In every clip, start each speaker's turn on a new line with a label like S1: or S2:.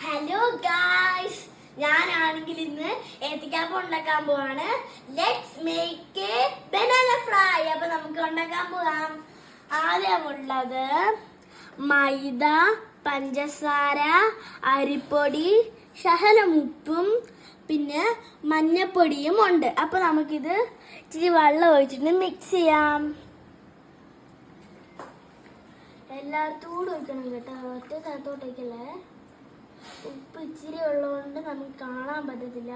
S1: Hello guys, ഞാനാണെങ്കിൽ ഇന്ന് ഏത്തക്കാപ്പം ഉണ്ടാക്കാൻ പോവാണ്. Let's make A banana fry. അപ്പൊ നമുക്ക് ഉണ്ടാക്കാൻ പോവാം. ആദ്യമുള്ളത് മൈദ, പഞ്ചസാര, അരിപ്പൊടി, ശകലം ഉപ്പും പിന്നെ മഞ്ഞപ്പൊടിയും ഉണ്ട്. അപ്പൊ നമുക്കിത് ഇച്ചിരി വെള്ളം ഒഴിച്ചിട്ട് മിക്സ് ചെയ്യാം. എല്ലായിടത്തും കൂടെ ഒഴിക്കണം കേട്ടോ, ഒറ്റ സ്ഥലത്തോട്ട് ഒഴിക്കല്ലേ. ഉപ്പ് ഇച്ചിരി ഉള്ളതുകൊണ്ട് നമുക്ക് കാണാൻ പറ്റത്തില്ല.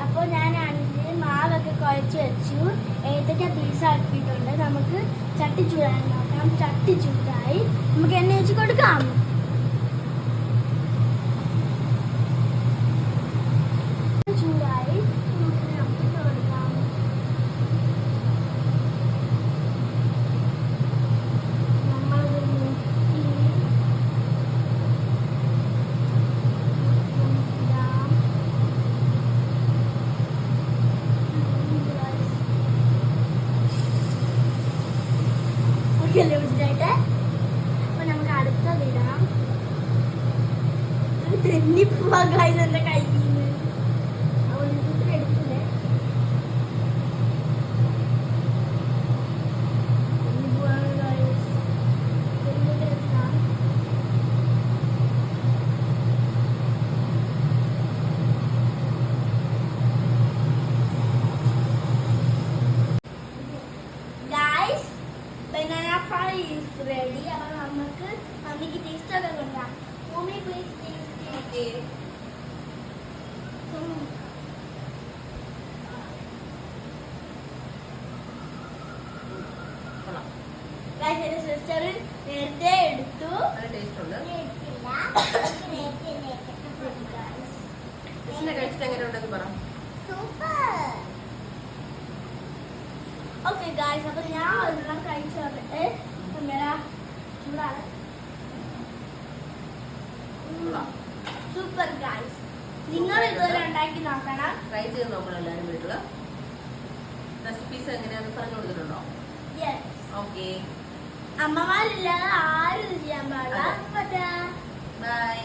S1: അപ്പോൾ ഞാനാണെങ്കിൽ മാവൊക്കെ കുഴച്ച് വെച്ചു, ഏത്തക്ക പീസാക്കിയിട്ടുണ്ട്. നമുക്ക് ചട്ടി ചൂടാൻ നോക്കാം. ചട്ടി ചൂടായി, നമുക്ക് എണ്ണ ഒഴിച്ച് കൊടുക്കാം. ചൂടായി നമുക്ക് കൊടുക്കാം. അപ്പൊ നമുക്ക് അടുത്തത് ഇടാം. തെന്നിപ്പോവാ ഗൈസ് എന്റെ കയ്യിൽ നിന്ന്. അതുകൊണ്ട് എടുക്കില്ലേ. Banana fry is ready. അപ്പോൾ നമുക്ക് മമ്മിക്ക് ടേസ്റ്റ് ഒക്കെ കൊടുക്കാം. മമ്മി പ്ലീസ് ടേസ്റ്റ് ചെയ്യ്. ഗൈസ്, എൻ്റെ സിസ്റ്റർ നേരത്തെ എടുത്തു.
S2: ടേസ്റ്റ് ഉണ്ട്.
S1: ഓക്കെ ഗായ്സ്, അപ്പൊ ഞാൻ ഒരെണ്ണം കഴിച്ചു നോക്കട്ടെ. ചൂടാണ്. സൂപ്പർ ഗായ്സ്, നിങ്ങൾ ഇതുവരെ ഉണ്ടാക്കി നോക്കണം.
S2: ട്രൈ ചെയ്ത് നോക്കണം എല്ലാവരും വീട്ടില്. റെസിപ്പീസ് എങ്ങനെയാണെന്ന് പറഞ്ഞു കൊടുത്തിട്ടുണ്ടോ? ഓക്കെ,
S1: അമ്മമാരില്ലാതെ ആരും ഇത് ചെയ്യാൻ പാടില്ല.
S2: ബൈ.